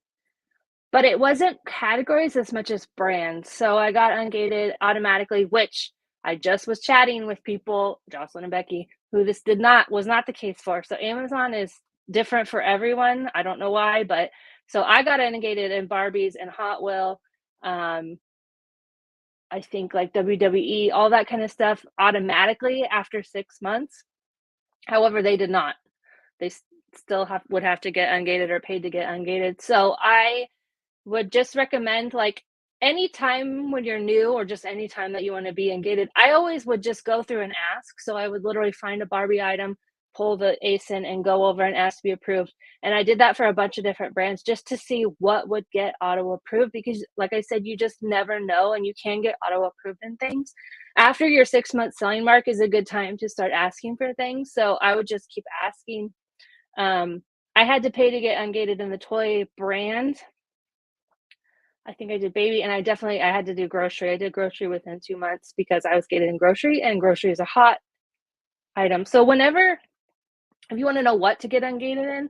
but it wasn't categories as much as brands. So I got Ungated automatically, which I just was chatting with people, Jocelyn and Becky, who this was not the case for. So Amazon is different for everyone. I don't know why, but so I got Ungated in Barbies and Hot Wheel. I think like WWE, all that kind of stuff automatically after 6 months. However, they did not. They still would have to get Ungated or paid to get Ungated. So I would just recommend, like, anytime when you're new, or just anytime that you want to be Ungated, I always would just go through and ask. So I would literally find a Barbie item, pull the ASIN, and go over and ask to be approved. And I did that for a bunch of different brands just to see what would get auto approved, because like I said, you just never know, and you can get auto approved in things. After your 6-month selling mark is a good time to start asking for things. So I would just keep asking. I had to pay to get Ungated in the toy brand. I think I did baby, and I had to do grocery. I did grocery within 2 months because I was gated in grocery, and grocery is a hot item. So if you want to know what to get Ungated in,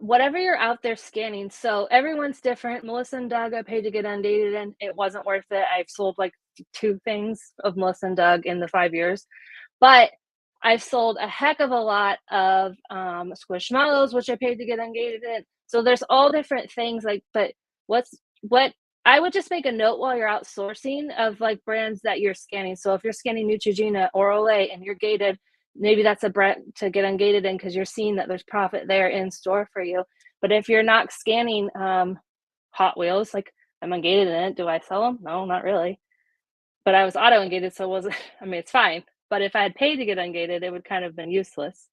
whatever you're out there scanning. So everyone's different. Melissa and Doug, I paid to get Ungated in. It wasn't worth it. I've sold like 2 things of Melissa and Doug in the 5 years, but I've sold a heck of a lot of Squishmallows, which I paid to get Ungated in. So there's all different things, but what I would just make a note while you're outsourcing of like brands that you're scanning. So if you're scanning Neutrogena or Olay and you're gated, maybe that's a brand to get Ungated in, because you're seeing that there's profit there in store for you. But if you're not scanning Hot Wheels, like, I'm Ungated in it, do I sell them? No, not really. But I was auto Ungated, so it's fine. But if I had paid to get Ungated, it would kind of been useless.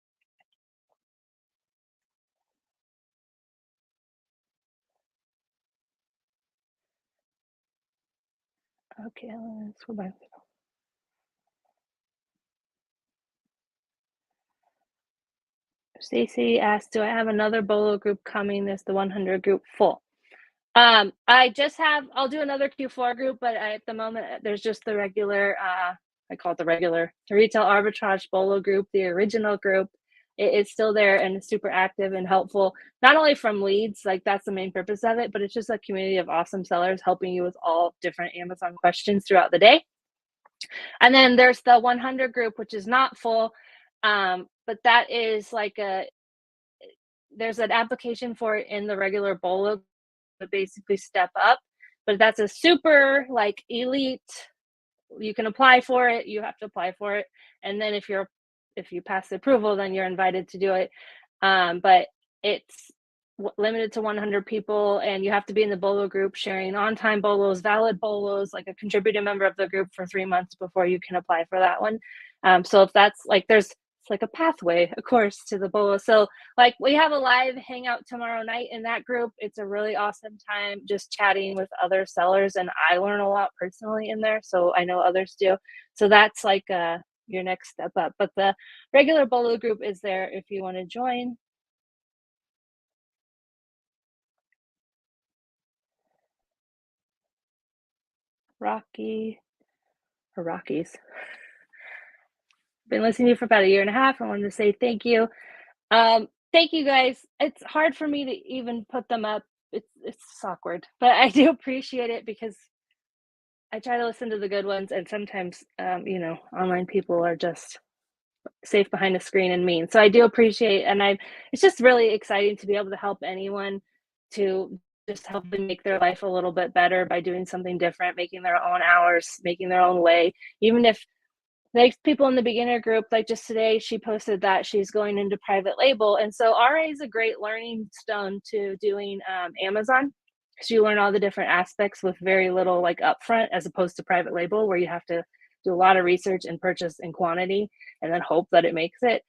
Okay, let's go back. Stacy asked, do I have another Bolo group coming? Is the 100 group full? I'll do another Q4 group, but at the moment there's just the regular, I call it the retail arbitrage Bolo group, the original group. It's still there and it's super active and helpful, not only from leads, like that's the main purpose of it, but it's just a community of awesome sellers helping you with all different Amazon questions throughout the day. And then there's the 100 group, which is not full, but that is like there's an application for it in the regular Bolo, but basically step up. But that's a super like elite. You can apply for it. You have to apply for it, and then if you pass the approval, then you're invited to do it. But it's limited to 100 people, and you have to be in the Bolo group sharing on-time Bolos, valid Bolos, like a contributing member of the group for 3 months before you can apply for that one. So if that's like it's like a pathway, of course, to the Bolo. So like we have a live hangout tomorrow night in that group. It's a really awesome time just chatting with other sellers, and I learn a lot personally in there, so I know others do. So that's like your next step up. But the regular Bolo group is there if you want to join. Rockies. Been listening to you for about a year and a half. I wanted to say thank you. Thank you guys. It's hard for me to even put them up. It's awkward, but I do appreciate it because I try to listen to the good ones, and sometimes online people are just safe behind a screen and mean. So I do appreciate, and it's just really exciting to be able to help anyone to just help them make their life a little bit better by doing something different, making their own hours, making their own way, even if like people in the beginner group, like just today, she posted that she's going into private label. And so RA is a great learning stone to doing Amazon. So you learn all the different aspects with very little like upfront, as opposed to private label, where you have to do a lot of research and purchase in quantity and then hope that it makes it.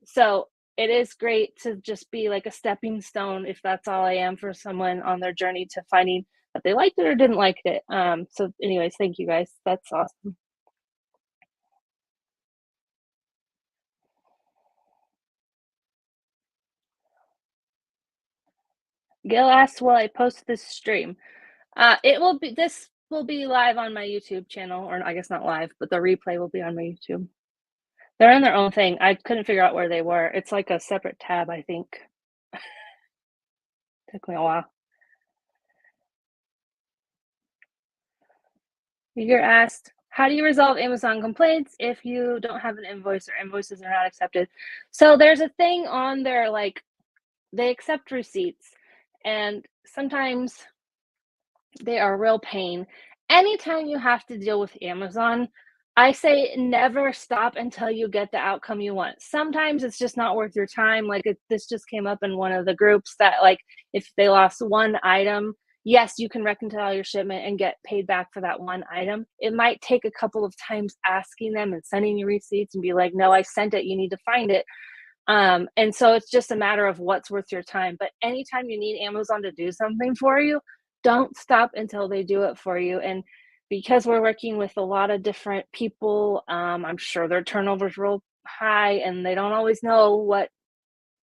So it is great to just be like a stepping stone, if that's all I am, for someone on their journey to finding that they liked it or didn't like it. So anyways, thank you guys. That's awesome. Gail asks, will I post this stream? This will be live on my YouTube channel, or I guess not live, but the replay will be on my YouTube. They're in their own thing. I couldn't figure out where they were. It's like a separate tab, I think. Took me a while. You're asked, how do you resolve Amazon complaints if you don't have an invoice or invoices are not accepted? So there's a thing on there, like they accept receipts, and sometimes they are a real pain. Anytime you have to deal with Amazon, I say never stop until you get the outcome you want. Sometimes it's just not worth your time. Like this just came up in one of the groups that like if they lost one item, yes, you can reconcile your shipment and get paid back for that one item. It might take a couple of times asking them and sending you receipts and be like, no, I sent it. You need to find it. And so it's just a matter of what's worth your time. But anytime you need Amazon to do something for you, don't stop until they do it for you. And because we're working with a lot of different people, I'm sure their turnover's real high and they don't always know what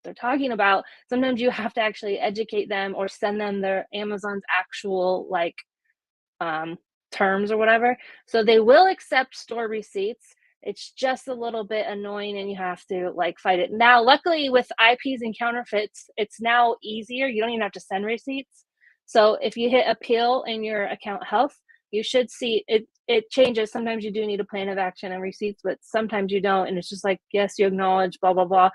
they're talking about. Sometimes you have to actually educate them or send them their Amazon's actual like terms or whatever. So they will accept store receipts. It's just a little bit annoying and you have to like fight it. Now, luckily with IPs and counterfeits, it's now easier. You don't even have to send receipts. So if you hit appeal in your account health, you should see it. It changes. Sometimes you do need a plan of action and receipts, but sometimes you don't. And it's just like, yes, you acknowledge, blah, blah, blah.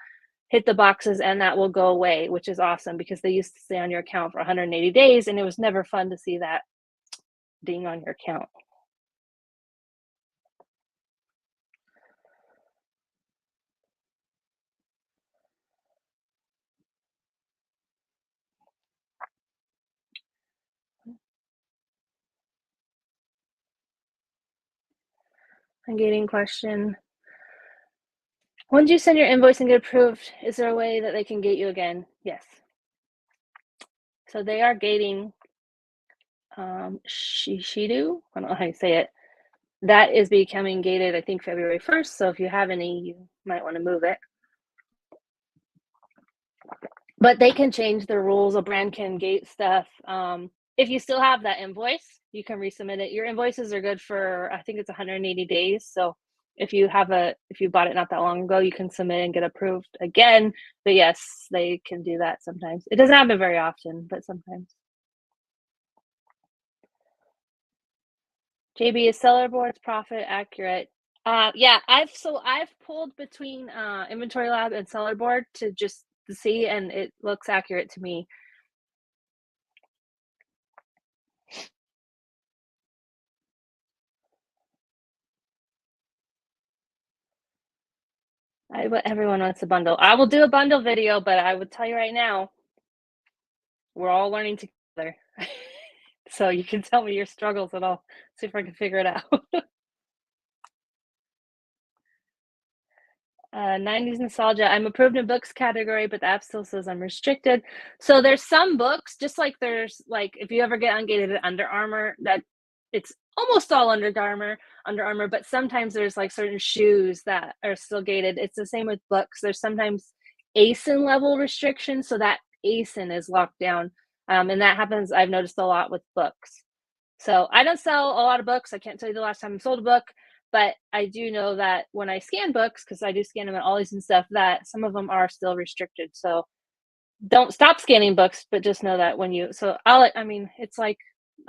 Hit the boxes and that will go away, which is awesome because they used to stay on your account for 180 days and it was never fun to see that ding on your account. Ungating question. Once you send your invoice and get approved, is there a way that they can gate you again? Yes. So they are gating Shishidu. I don't know how you say it. That is becoming gated, I think, February 1st. So if you have any, you might want to move it. but they can change their rules. A brand can gate stuff. If you still have that invoice, you can resubmit it. Your invoices are good for, I think it's 180 days. So if you bought it not that long ago, you can submit and get approved again. But yes, they can do that sometimes. It doesn't happen very often, but sometimes. JB, is seller board's profit accurate? Yeah, I've pulled between Inventory Lab and seller board to see, and it looks accurate to me. Everyone wants a bundle. I will do a bundle video, but I would tell you right now, we're all learning together. So you can tell me your struggles and I'll see if I can figure it out. 90s nostalgia. I'm approved in books category, but the app still says I'm restricted. So there's some books, just like there's like if you ever get Ungated at Under Armour, that it's almost all Under Armour, but sometimes there's like certain shoes that are still gated. It's the same with books. There's sometimes ASIN level restrictions, so that ASIN is locked down. And that happens, I've noticed a lot with books. So I don't sell a lot of books. I can't tell you the last time I sold a book, but I do know that when I scan books, because I do scan them at Ollie's and stuff, that some of them are still restricted. So don't stop scanning books, but just know that it's like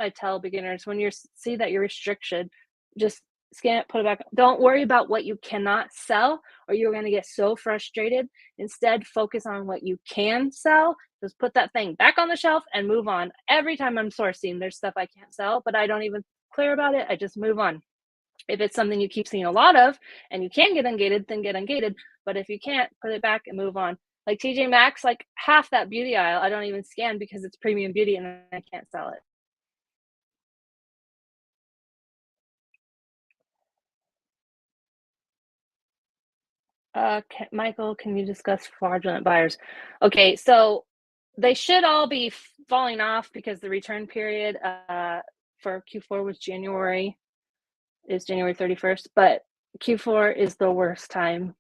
I tell beginners, when you see that you're restricted, just scan it, put it back. Don't worry about what you cannot sell, or you're going to get so frustrated. Instead, focus on what you can sell. Just put that thing back on the shelf and move on. Every time I'm sourcing, there's stuff I can't sell, but I don't even clear about it. I just move on. If it's something you keep seeing a lot of and you can get ungated, then get ungated. But if you can't, put it back and move on. Like TJ Maxx, like half that beauty aisle, I don't even scan because it's premium beauty and I can't sell it. Michael, can you discuss fraudulent buyers? Okay, so they should all be falling off because the return period for Q4 was January 31st, but Q4 is the worst time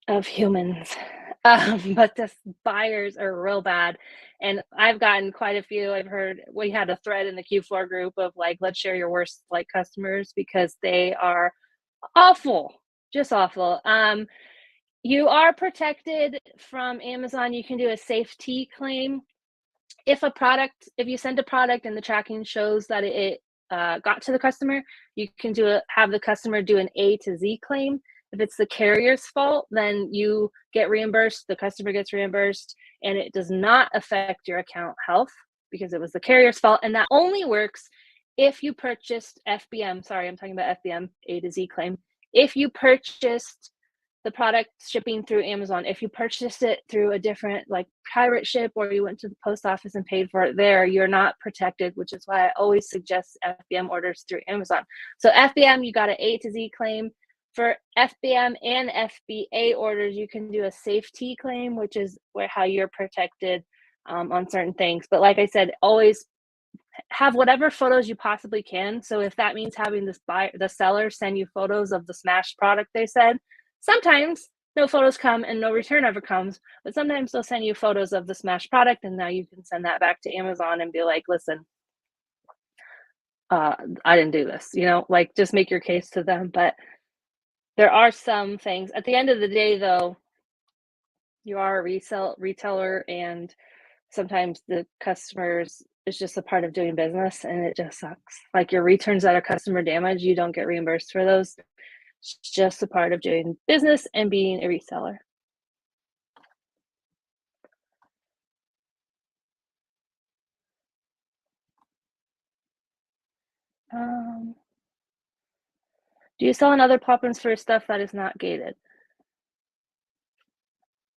of humans. But the buyers are real bad. And I've gotten quite a few. I've heard we had a thread in the Q4 group of like, let's share your worst like customers because they are awful, just awful. You are protected from Amazon. You can do a safety claim. If you send a product and the tracking shows that it got to the customer, you can have the customer do an A to Z claim. If it's the carrier's fault, then you get reimbursed, the customer gets reimbursed, and it does not affect your account health because it was the carrier's fault. And that only works if you purchased FBM. Sorry, I'm talking about FBM, A to Z claim. If you purchased the product shipping through Amazon, if you purchased it through a different like pirate ship, or you went to the post office and paid for it there, you're not protected, which is why I always suggest FBM orders through Amazon. So FBM, you got an A to Z claim. For FBM and FBA orders, you can do a safety claim, which is how you're protected on certain things. But like I said, always have whatever photos you possibly can. So if that means having the seller send you photos of the smashed product they said, sometimes no photos come and no return ever comes, but sometimes they'll send you photos of the smashed product, and now you can send that back to Amazon and be like, listen, I didn't do this, like just make your case to them. But there are some things. At the end of the day, though, you are a retailer, and sometimes the customers is just a part of doing business, and it just sucks. Like your returns that are customer damage, you don't get reimbursed for those. It's just a part of doing business and being a reseller. Do you sell on other plugins for stuff that is not gated?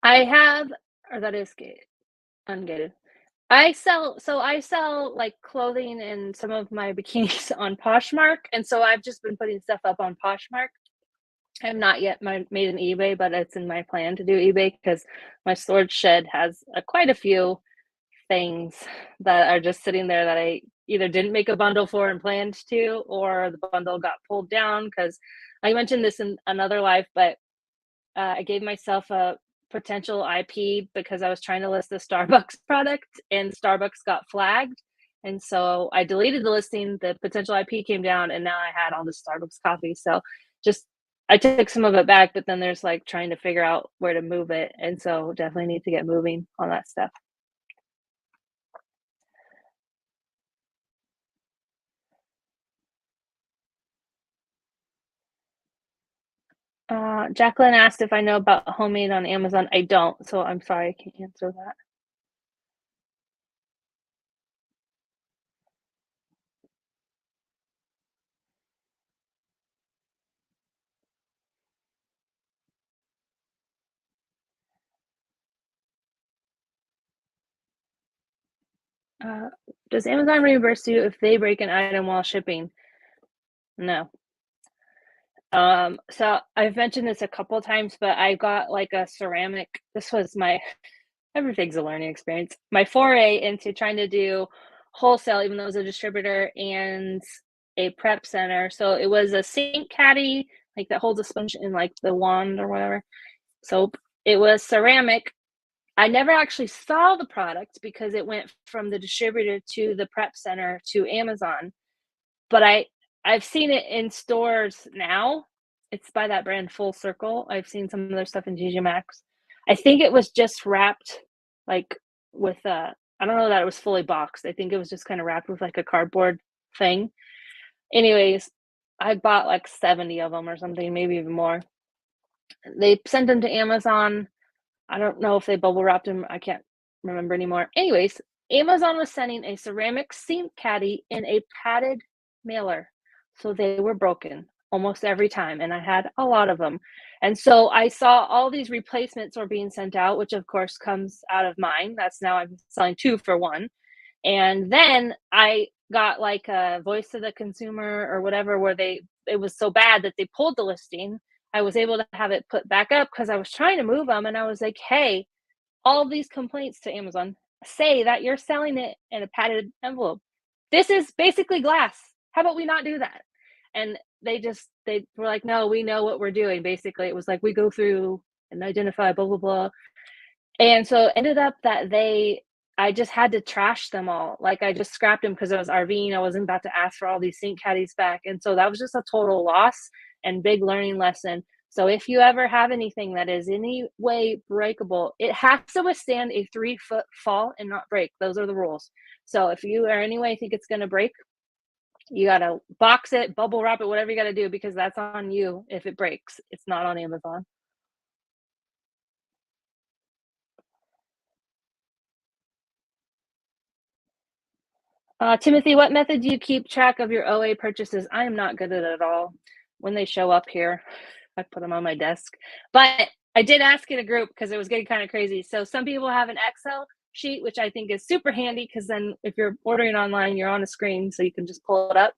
I have, or that is gated, ungated. I sell like clothing and some of my bikinis on Poshmark, and so I've just been putting stuff up on Poshmark. I have not yet made an eBay, but it's in my plan to do eBay because my storage shed has quite a few things that are just sitting there that I either didn't make a bundle for and planned to, or the bundle got pulled down because I mentioned this in another live, but I gave myself a potential IP because I was trying to list the Starbucks product and Starbucks got flagged. And so I deleted the listing, the potential IP came down, and now I had all the Starbucks coffee. So just I took some of it back, but then there's like trying to figure out where to move it. And so definitely need to get moving on that stuff. Jacqueline asked if I know about homemade on Amazon. I don't, so I'm sorry I can't answer that. Uh, does Amazon reimburse you if they break an item while shipping? No. So I've mentioned this a couple times, but I got like a ceramic. This was my everything's a learning experience. My foray into trying to do wholesale, even though it was a distributor and a prep center. So it was a sink caddy, like that holds a sponge in like the wand or whatever. Soap. It was ceramic. I never actually saw the product because it went from the distributor to the prep center to Amazon. But I've seen it in stores now. It's by that brand Full Circle. I've seen some of their stuff in TJ Maxx. I think it was just wrapped like with I don't know that it was fully boxed. I think it was just kind of wrapped with like a cardboard thing. Anyways, I bought like 70 of them or something, maybe even more. They sent them to Amazon. I don't know if they bubble wrapped them. I can't remember anymore. Anyways, Amazon was sending a ceramic sink caddy in a padded mailer. So they were broken almost every time. And I had a lot of them. And so I saw all these replacements were being sent out, which of course comes out of mine. That's now I'm selling two for one. And then I got like a voice of the consumer or whatever, where it was so bad that they pulled the listing. I was able to have it put back up because I was trying to move them, and I was like, hey, all these complaints to Amazon say that you're selling it in a padded envelope. This is basically glass. How about we not do that? And they were like, no, we know what we're doing. Basically, it was like we go through and identify blah blah blah. And so it ended up that I just had to trash them all. Like I just scrapped them because I was RVing. I wasn't about to ask for all these sink caddies back. And so that was just a total loss and big learning lesson. So if you ever have anything that is any way breakable, it has to withstand a 3-foot fall and not break. Those are the rules. So if you are any way think it's going to break, you got to box it, bubble wrap it, whatever you got to do, because that's on you if it breaks. It's not on Amazon. Timothy, what method do you keep track of your OA purchases? I am not good at it at all. When they show up here, I put them on my desk. But I did ask in a group because it was getting kind of crazy. So some people have an Excel sheet, which I think is super handy because then if you're ordering online, you're on a screen, so you can just pull it up.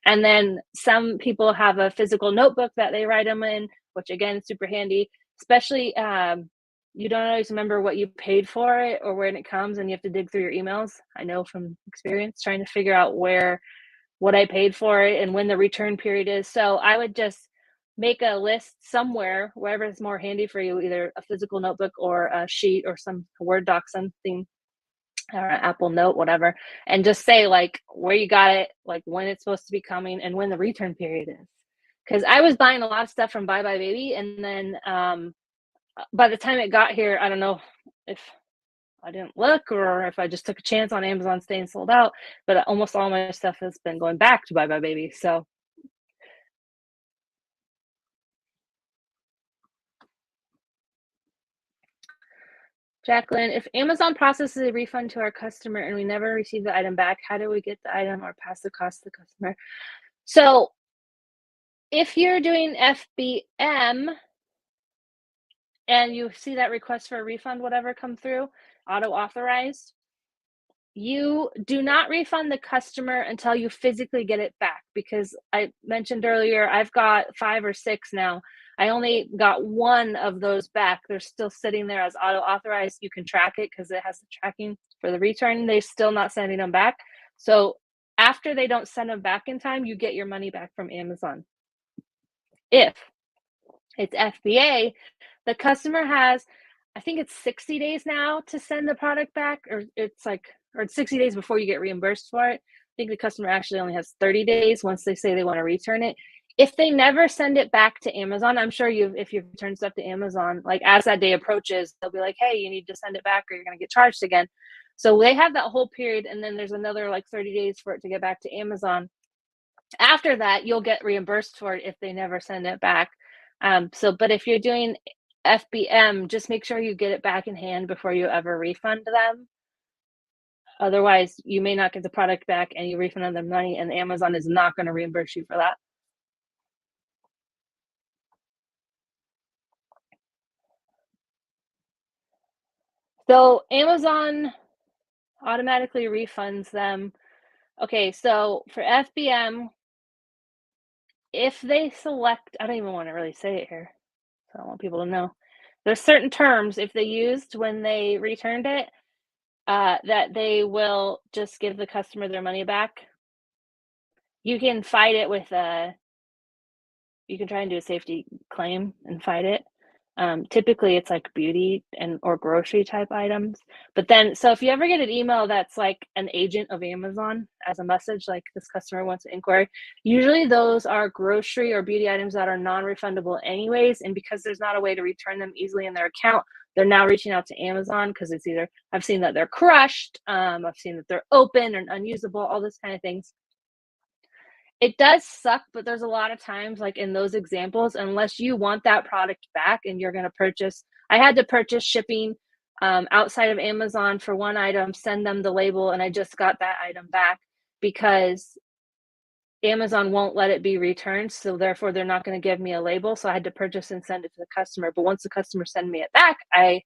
And then some people have a physical notebook that they write them in, which again is super handy, especially you don't always remember what you paid for it or when it comes, and you have to dig through your emails. I know from experience trying to figure out what I paid for it and when the return period is. So I would just make a list somewhere, wherever it's more handy for you, either a physical notebook or a sheet or some Word doc, something, or an Apple Note, whatever, and just say like where you got it, like when it's supposed to be coming, and when the return period is. Because I was buying a lot of stuff from Bye Bye Baby, and then by the time it got here, I don't know if I didn't look or if I just took a chance on Amazon staying sold out, but almost all my stuff has been going back to Bye Bye Baby. So, Jacqueline, if Amazon processes a refund to our customer and we never receive the item back, how do we get the item or pass the cost to the customer? So, if you're doing FBM and you see that request for a refund, whatever, come through, auto authorized, you do not refund the customer until you physically get it back, because I mentioned earlier, I've got 5 or 6 now. I only got 1 of those back. They're still sitting there as auto authorized. You can track it because it has the tracking for the return. They're still not sending them back. So after they don't send them back in time, you get your money back from Amazon. If it's FBA, the customer has I think it's 60 days now to send the product back, or it's 60 days before you get reimbursed for it. I think the customer actually only has 30 days once they say they want to return it. If they never send it back to Amazon, I'm sure if you've returned stuff to Amazon, like as that day approaches, they'll be like, hey, you need to send it back or you're going to get charged again. So they have that whole period, and then there's another like 30 days for it to get back to Amazon. After that, you'll get reimbursed for it if they never send it back. But if you're doing FBM, just make sure you get it back in hand before you ever refund them. Otherwise, you may not get the product back and you refund them money, and Amazon is not going to reimburse you for that. So Amazon automatically refunds them. Okay, so for FBM, if they select, I don't even want to really say it here, so I want people to know. There's certain terms if they used when they returned it, that they will just give the customer their money back. You can fight it with you can try and do a safety claim and fight it. Typically, it's like beauty or grocery type items. But then, so if you ever get an email that's like an agent of Amazon as a message, like this customer wants an inquiry, usually those are grocery or beauty items that are non-refundable anyways. And because there's not a way to return them easily in their account, they're now reaching out to Amazon because it's either, I've seen that they're crushed, I've seen that they're open and unusable, all this kind of things. It does suck, but there's a lot of times, like in those examples, unless you want that product back and you're going to purchase, I had to purchase shipping outside of Amazon for one item, send them the label, and I just got that item back because Amazon won't let it be returned. So therefore, they're not going to give me a label. So I had to purchase and send it to the customer. But once the customer sent me it back, I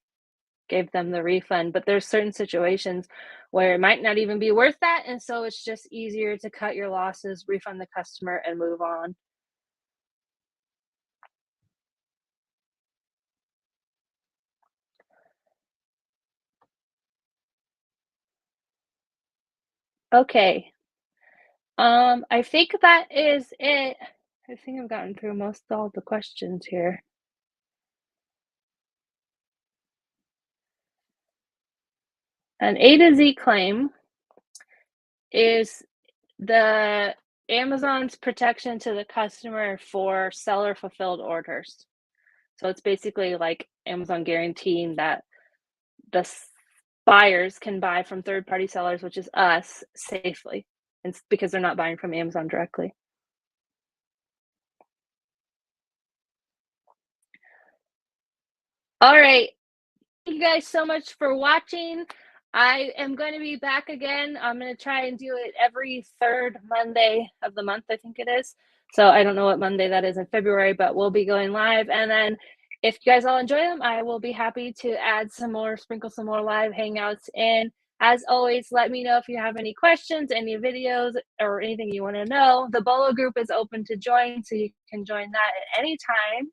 gave them the refund. But there's certain situations where it might not even be worth that, and so it's just easier to cut your losses, refund the customer, and move on. Okay. I think that is it. I think I've gotten through most all the questions here. An A to Z claim is the Amazon's protection to the customer for seller fulfilled orders. So it's basically like Amazon guaranteeing that the buyers can buy from third party sellers, which is us, safely. It's because they're not buying from Amazon directly. All right. Thank you guys so much for watching. I am going to be back again. I'm going to try and do it every third Monday of the month, I think it is. So I don't know what Monday that is in February, but we'll be going live. And then if you guys all enjoy them, I will be happy to add some more, sprinkle some more live hangouts in. As always, let me know if you have any questions, any videos, or anything you want to know. The Bolo group is open to join, so you can join that at any time.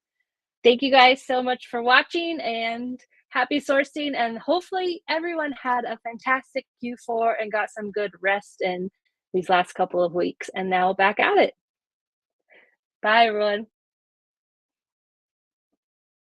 Thank you guys so much for watching, and happy sourcing. And hopefully everyone had a fantastic Q4 and got some good rest in these last couple of weeks. And now back at it. Bye, everyone.